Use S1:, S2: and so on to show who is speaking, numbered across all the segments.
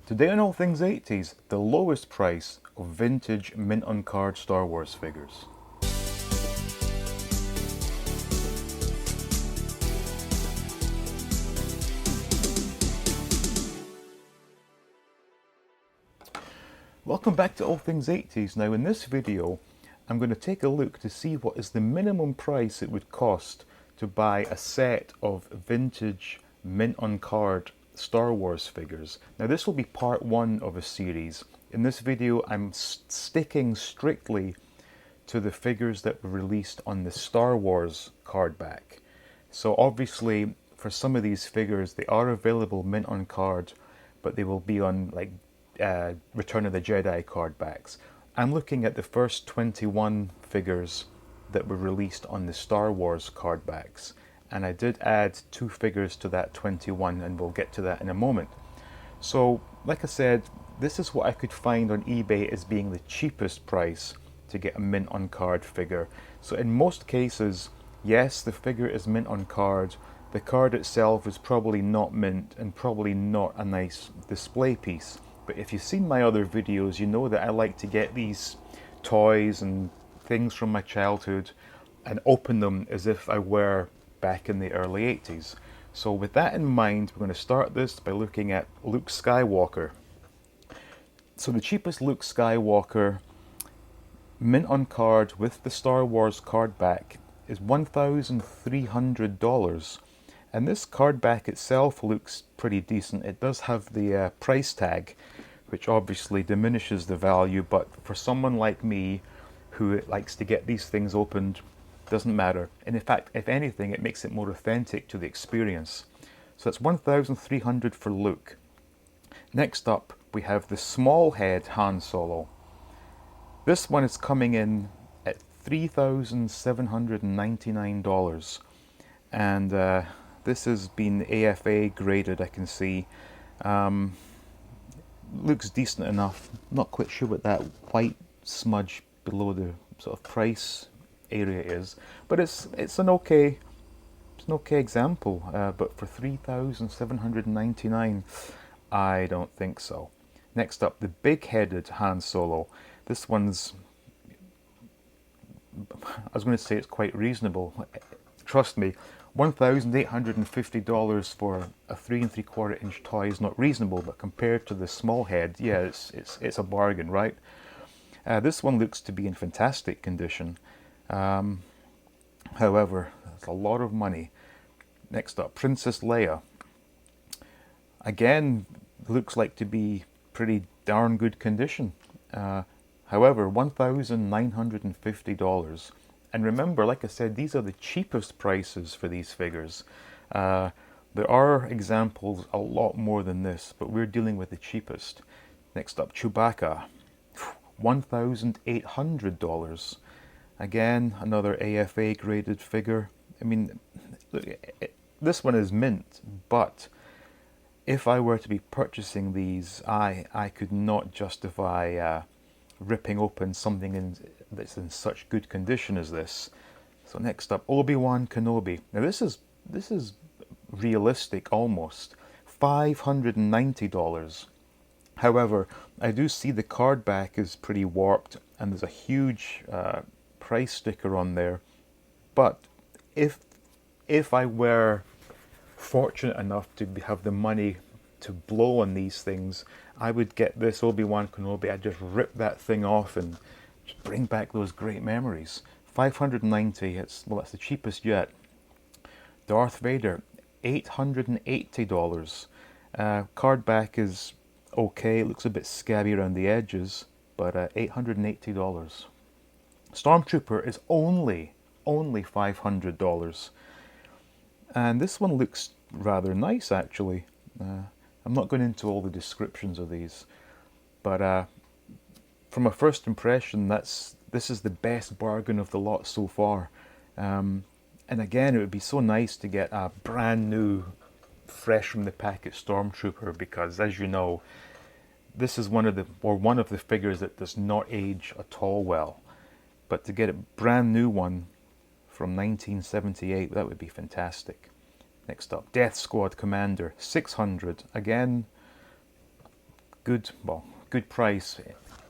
S1: Today on All Things 80s, the lowest price of vintage mint on card Star Wars figures. Welcome back to All Things 80s. Now in this video, I'm going to take a look to see what is the minimum price it would cost to buy a set of vintage mint on card Star Wars figures. Now this will be part one of a series. In this video I'm sticking strictly to the figures that were released on the Star Wars card back. So obviously for some of these figures they are available mint on card, but they will be on like Return of the Jedi card backs. I'm looking at the first 21 figures that were released on the Star Wars card backs, and I did add 2 figures to that 21, and we'll get to that in a moment. So like I said, this is what I could find on eBay as being the cheapest price to get a mint on card figure. So in most cases, yes, the figure is mint on card. The card itself is probably not mint and probably not a nice display piece. But if you've seen my other videos, you know that I like to get these toys and things from my childhood and open them as if I were back in the early 80s. So with that in mind, we're going to start this by looking at Luke Skywalker. So the cheapest Luke Skywalker mint on card with the Star Wars card back is $1,300. And this card back itself looks pretty decent. It does have the price tag, which obviously diminishes the value, but for someone like me who likes to get these things opened, doesn't matter. And in fact, if anything, it makes it more authentic to the experience. So that's $1,300 for Luke. Next up, we have the small head Han Solo. This one is coming in at $3,799, and this has been AFA graded, I can see. Looks decent enough. Not quite sure what that white smudge below the sort of price area is, but it's an okay example. But for $3,799, I don't think so. Next up, the big-headed Han Solo. This one's, I was going to say it's quite reasonable. Trust me, $1,850 for a 3 3/4 inch toy is not reasonable, but compared to the small head, yeah, it's a bargain, right? This one looks to be in fantastic condition. However, it's a lot of money. Next up, Princess Leia. Again, looks like to be pretty darn good condition. However, $1,950. And remember, like I said, these are the cheapest prices for these figures. There are examples a lot more than this, but we're dealing with the cheapest. Next up, Chewbacca. $1,800. Again, another AFA graded figure. I mean, look, this one is mint, but if I were to be purchasing these, I could not justify ripping open something that's in such good condition as this. So next up, Obi-Wan Kenobi. Now this is realistic almost. $590. However, I do see the card back is pretty warped and there's a huge price sticker on there. But if I were fortunate enough to have the money to blow on these things, I would get this Obi-Wan Kenobi. I'd just rip that thing off and just bring back those great memories. $590, that's the cheapest yet. Darth Vader, $880. Card back is okay, it looks a bit scabby around the edges, but $880. Stormtrooper is only $500. And this one looks rather nice actually. I'm not going into all the descriptions of these, but from a first impression, this is the best bargain of the lot so far. And again, it would be so nice to get a brand new, fresh from the packet Stormtrooper, because as you know, this is one of the figures that does not age at all well. But to get a brand new one from 1978, that would be fantastic. Next up, Death Squad Commander, $600. Again, good, well, good price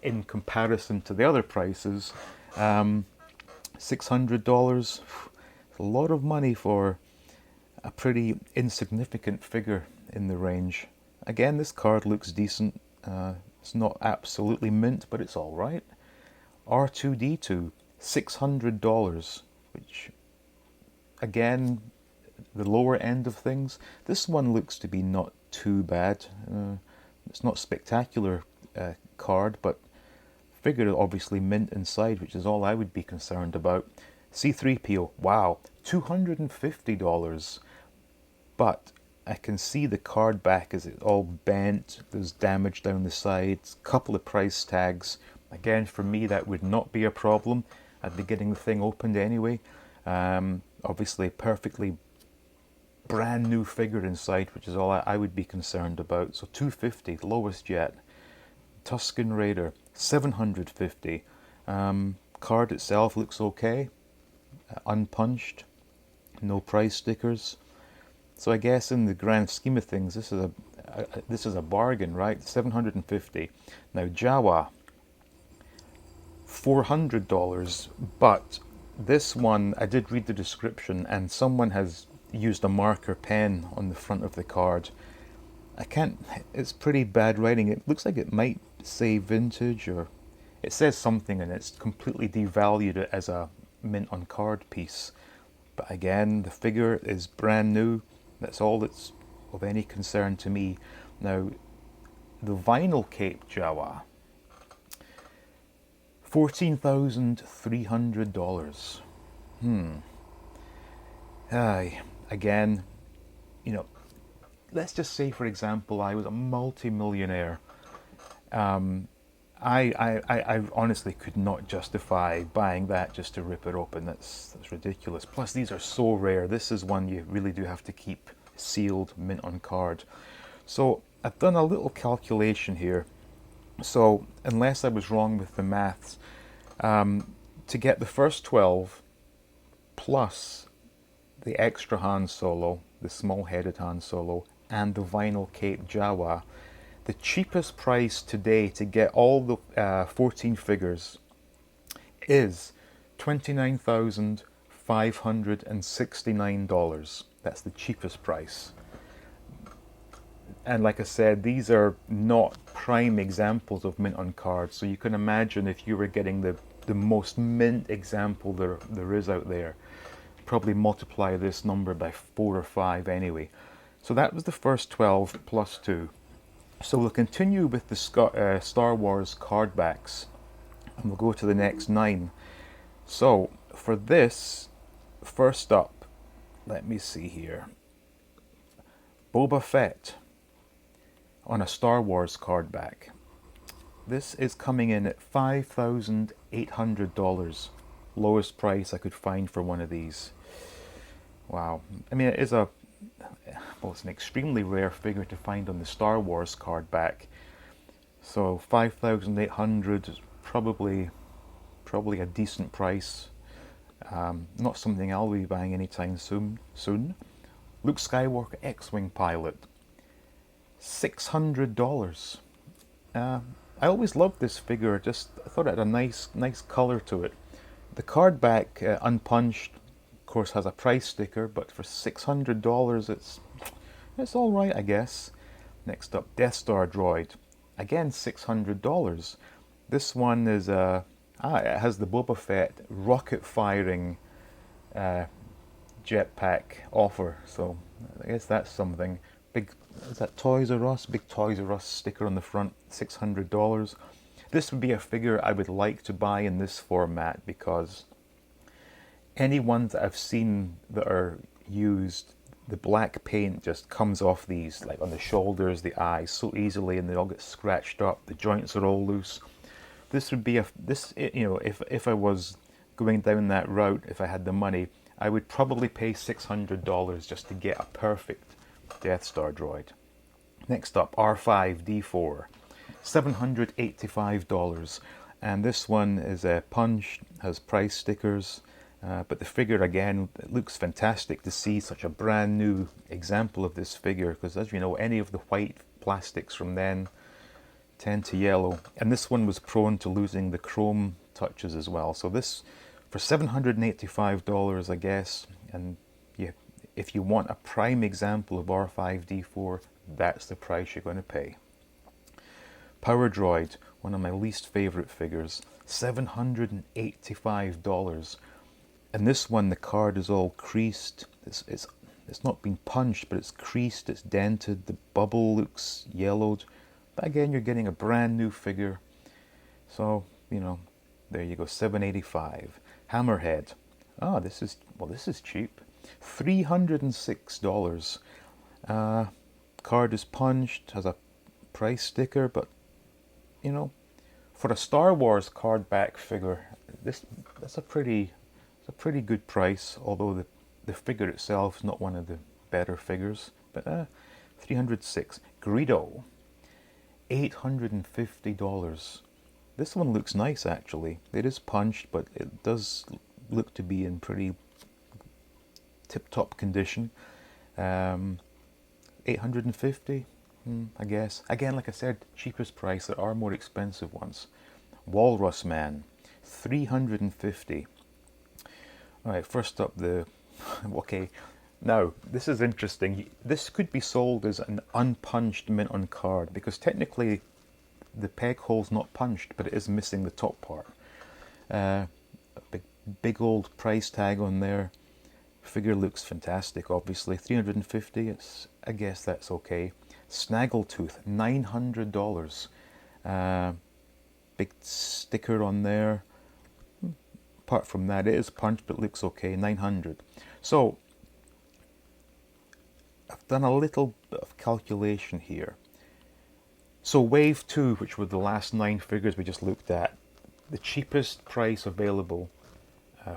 S1: in comparison to the other prices. $600, a lot of money for a pretty insignificant figure in the range. Again, this card looks decent. It's not absolutely mint, but it's all right. R2-D2, $600, which again, the lower end of things. This one looks to be not too bad. It's not spectacular card, but figure obviously mint inside, which is all I would be concerned about. C3PO, wow, $250, but I can see the card back as it's all bent, there's damage down the sides, couple of price tags. Again, for me that would not be a problem. I'd be getting the thing opened anyway. Obviously perfectly brand new figure inside, which is all I would be concerned about. So $250, the lowest yet. Tusken Raider, $750. Card itself looks okay, unpunched, no price stickers. So I guess in the grand scheme of things, this is a bargain, right? $750. Now Jawa, $400, but this one, I did read the description, and someone has used a marker pen on the front of the card. I can't, it's pretty bad writing. It looks like it might say vintage, or it says something, and it's completely devalued it as a mint on card piece. But again, the figure is brand new. That's all that's of any concern to me. Now, the vinyl cape Jawa, $14,300. Aye, again, you know, let's just say, for example, I was a multi-millionaire. I honestly could not justify buying that just to rip it open. That's ridiculous. Plus, these are so rare. This is one you really do have to keep sealed, mint on card. So I've done a little calculation here. So unless I was wrong with the maths, to get the first 12 plus the extra Han Solo, the small-headed Han Solo, and the vinyl cape Jawa, the cheapest price today to get all the 14 figures is $29,569. That's the cheapest price. And like I said, these are not prime examples of mint on cards, so you can imagine if you were getting the most mint example there is out there, probably multiply this number by 4 or 5 anyway. So that was the first 12 plus 2. So we'll continue with the Star Wars card backs, and we'll go to the next 9. So for this, first up, let me see here, Boba Fett on a Star Wars card back. This is coming in at $5,800, lowest price I could find for one of these. Wow. I mean, it is well, it's an extremely rare figure to find on the Star Wars card back. So 5,800 is probably a decent price. Not something I'll be buying anytime soon. Luke Skywalker X-Wing pilot, $600. I always loved this figure. I thought it had a nice color to it. The card back, unpunched, of course, has a price sticker, but for $600, it's all right, I guess. Next up, Death Star droid, again $600. This one is it has the Boba Fett rocket firing jetpack offer, so I guess that's something. Big, is that Toys R Us? Big Toys R Us sticker on the front, $600. This would be a figure I would like to buy in this format, because any ones that I've seen that are used, the black paint just comes off these, like on the shoulders, the eyes, so easily, and they all get scratched up. The joints are all loose. This would be if I was going down that route, if I had the money, I would probably pay $600 just to get a perfect Death Star droid. Next up, R5-D4, $785, and this one is punched, has price stickers, but the figure, again, it looks fantastic to see such a brand new example of this figure, because as you know, any of the white plastics from then tend to yellow. And this one was prone to losing the chrome touches as well. So this, for $785, I guess, and if you want a prime example of R5D4, that's the price you're going to pay. Power Droid, one of my least favorite figures, $785. And this one, the card is all creased. It's not been punched, but it's creased, it's dented, the bubble looks yellowed. But again, you're getting a brand new figure. So, you know, there you go, $785. Hammerhead. Ah, this is cheap. $306. Card is punched, has a price sticker, but you know, for a Star Wars card back figure, that's a pretty good price. Although the figure itself is not one of the better figures, but $306. Greedo, $850. This one looks nice actually. It is punched, but it does look to be in pretty tip-top condition. 850, I guess. Again, like I said, cheapest price. There are more expensive ones. Walrus Man, $350. All right, first up okay. Now, this is interesting. This could be sold as an unpunched mint on card because technically the peg hole's not punched, but it is missing the top part. A big old price tag on there. Figure looks fantastic, obviously. $350, I guess that's okay. Snaggletooth, $900. Big sticker on there. Apart from that, it is punched, but looks okay. $900. So, I've done a little bit of calculation here. So Wave 2, which were the last 9 figures we just looked at, the cheapest price available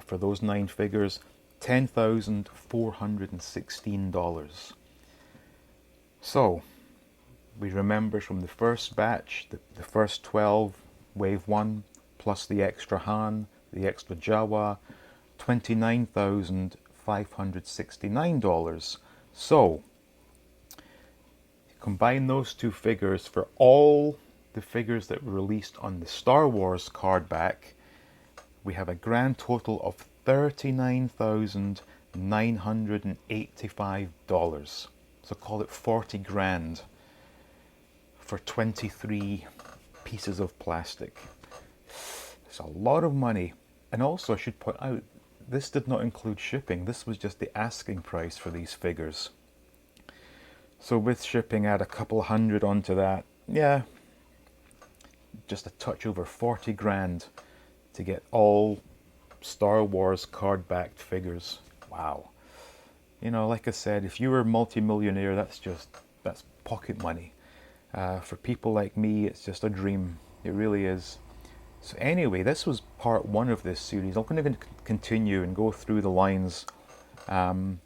S1: for those 9 figures, $10,416. So, we remember from the first batch, the first 12, Wave 1, plus the extra Han, the extra Jawa, $29,569. So, combine those two figures for all the figures that were released on the Star Wars card back, we have a grand total of $39,985. So call it 40 grand for 23 pieces of plastic. It's a lot of money. And also I should point out, this did not include shipping. This was just the asking price for these figures. So with shipping, add a couple hundred onto that. Yeah, just a touch over 40 grand to get all Star Wars card-backed figures. Wow. You know, like I said, if you were a multi-millionaire, that's pocket money. For people like me, it's just a dream. It really is. So anyway, this was part 1 of this series. I'm going to continue and go through the lines, and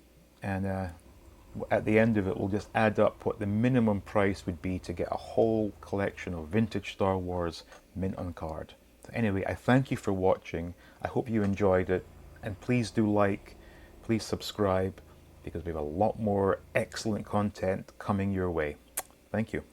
S1: at the end of it, we'll just add up what the minimum price would be to get a whole collection of vintage Star Wars mint on card. So anyway, I thank you for watching. I hope you enjoyed it, and please do like, please subscribe, because we have a lot more excellent content coming your way. Thank you.